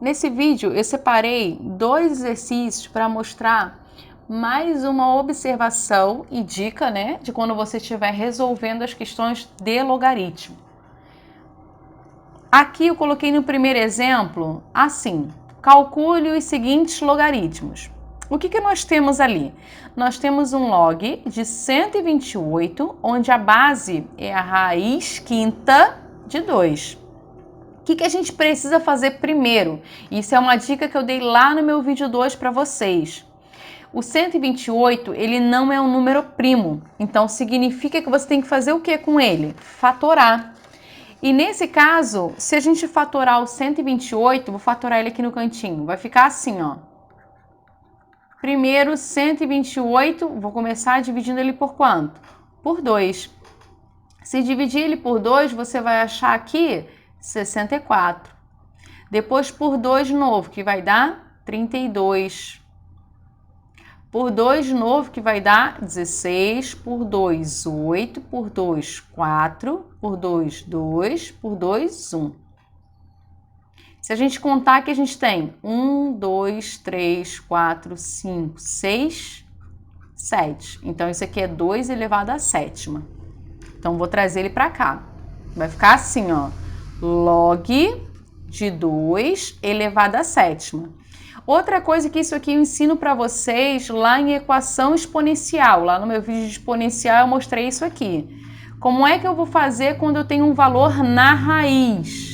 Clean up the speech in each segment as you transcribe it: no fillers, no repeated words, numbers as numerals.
nesse vídeo eu separei 2 exercícios para mostrar mais uma observação e dica, né, de quando você estiver resolvendo as questões de logaritmo. Aqui eu coloquei no primeiro exemplo, assim, calcule os seguintes logaritmos. O que nós temos ali? Nós temos um log de 128, onde a base é a raiz quinta de 2. O que a gente precisa fazer primeiro? Isso é uma dica que eu dei lá no meu vídeo 2 para vocês. O 128, ele não é um número primo, então significa que você tem que fazer o que com ele? Fatorar. E nesse caso, se a gente fatorar o 128, vou fatorar ele aqui no cantinho, vai ficar assim, ó. Primeiro, 128, vou começar dividindo ele por quanto? Por 2. Se dividir ele por 2, você vai achar aqui 64. Depois por 2 de novo, que vai dar 32. Por 2 de novo, que vai dar 16. Por 2, 8. Por 2, 4. Por 2, 2. Por 2, 1. Se a gente contar aqui, a gente tem 1, 2, 3, 4, 5, 6, 7. Então, isso aqui é 2 elevado à sétima. Então, vou trazer ele para cá. Vai ficar assim, ó. Log de 2 elevado à sétima. Outra coisa que isso aqui eu ensino para vocês lá em equação exponencial. Lá no meu vídeo de exponencial eu mostrei isso aqui. Como é que eu vou fazer quando eu tenho um valor na raiz?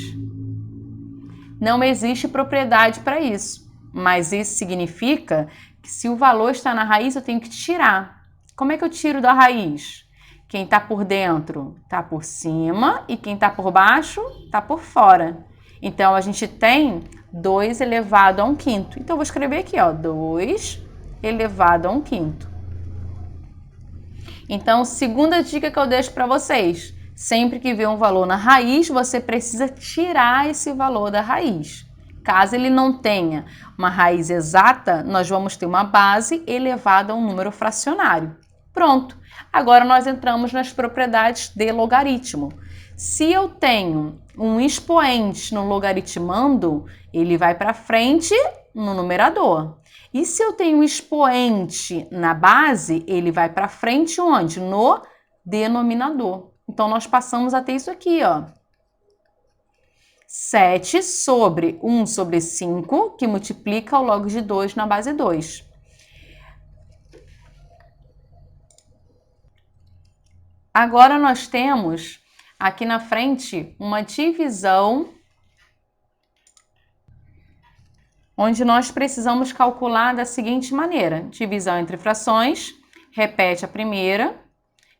Não existe propriedade para isso. Mas isso significa que se o valor está na raiz, eu tenho que tirar. Como é que eu tiro da raiz? Quem está por dentro está por cima e quem está por baixo está por fora. Então, a gente tem 2 elevado a 1/5. Então, eu vou escrever aqui, ó, 2 elevado a 1/5. Então, segunda dica que eu deixo para vocês. Sempre que vê um valor na raiz, você precisa tirar esse valor da raiz. Caso ele não tenha uma raiz exata, nós vamos ter uma base elevada a um número fracionário. Pronto. Agora nós entramos nas propriedades de logaritmo. Se eu tenho um expoente no logaritmando, ele vai para frente no numerador. E se eu tenho um expoente na base, ele vai para frente onde? No denominador. Então, nós passamos a ter isso aqui, ó. 7 sobre 1 sobre 5, que multiplica o log de 2 na base 2. Agora, nós temos aqui na frente uma divisão onde nós precisamos calcular da seguinte maneira. Divisão entre frações, repete a primeira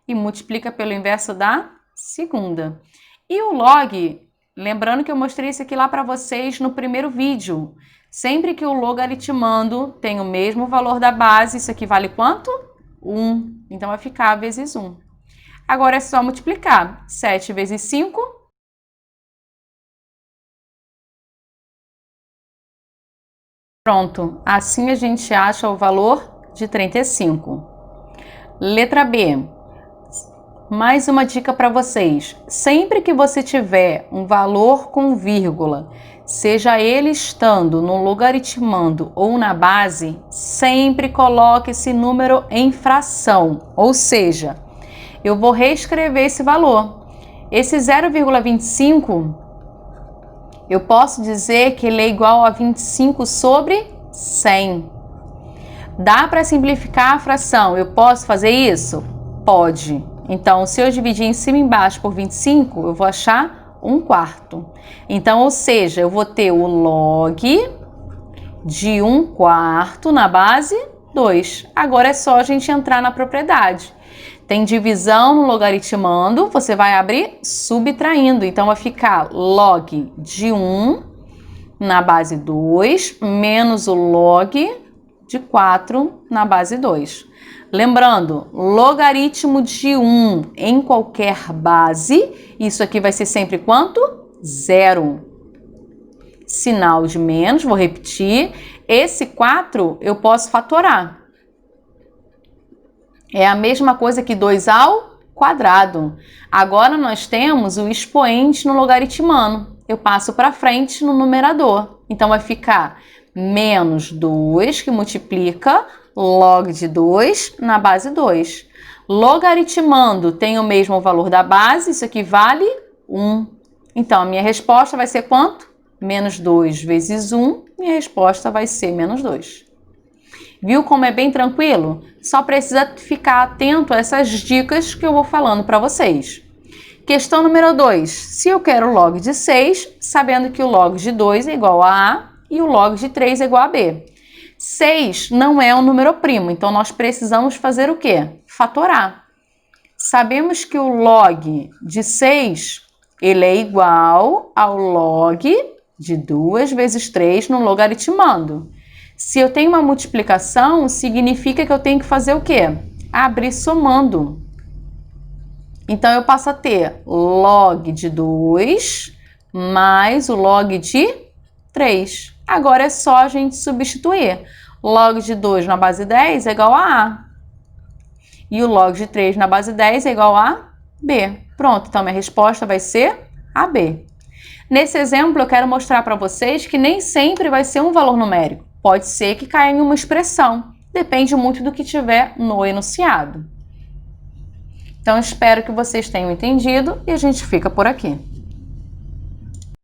e multiplica pelo inverso da segunda. E o log, lembrando que eu mostrei isso aqui lá para vocês no primeiro vídeo. Sempre que o logaritmando tem o mesmo valor da base, isso aqui vale quanto? 1. Então, vai ficar vezes 1. Agora é só multiplicar. 7 vezes 5. Pronto. Assim a gente acha o valor de 35. Letra B. Mais uma dica para vocês. Sempre que você tiver um valor com vírgula, seja ele estando no logaritmando ou na base, sempre coloque esse número em fração. Ou seja, eu vou reescrever esse valor. Esse 0,25, eu posso dizer que ele é igual a 25 sobre 100. Dá para simplificar a fração? Eu posso fazer isso? Pode. Então, se eu dividir em cima e embaixo por 25, eu vou achar 1/4. Então, ou seja, eu vou ter o log de 1/4 na base 2. Agora é só a gente entrar na propriedade. Tem divisão no logaritmando, você vai abrir subtraindo. Então, vai ficar log de 1 na base 2 menos o log de 4 na base 2. Lembrando, logaritmo de 1 em qualquer base, isso aqui vai ser sempre quanto? 0. Sinal de menos, vou repetir. Esse 4 eu posso fatorar. É a mesma coisa que 2 ao quadrado. Agora nós temos o expoente no logaritmando. Eu passo para frente no numerador. Então, vai ficar menos 2, que multiplica log de 2 na base 2. Logaritmando tem o mesmo valor da base, isso aqui vale 1. Então, a minha resposta vai ser quanto? Menos 2 vezes 1, minha resposta vai ser menos 2. Viu como é bem tranquilo? Só precisa ficar atento a essas dicas que eu vou falando para vocês. Questão número 2. Se eu quero log de 6, sabendo que o log de 2 é igual a A e o log de 3 é igual a B. 6 não é um número primo, então nós precisamos fazer o quê? Fatorar. Sabemos que o log de 6 ele é igual ao log de 2 vezes 3 no logaritmando. Se eu tenho uma multiplicação, significa que eu tenho que fazer o quê? Abrir somando. Então, eu passo a ter log de 2 mais o log de 3. Agora é só a gente substituir. Log de 2 na base 10 é igual a A. E o log de 3 na base 10 é igual a B. Pronto, então minha resposta vai ser AB. Nesse exemplo, eu quero mostrar para vocês que nem sempre vai ser um valor numérico. Pode ser que caia em uma expressão. Depende muito do que tiver no enunciado. Então, espero que vocês tenham entendido e a gente fica por aqui.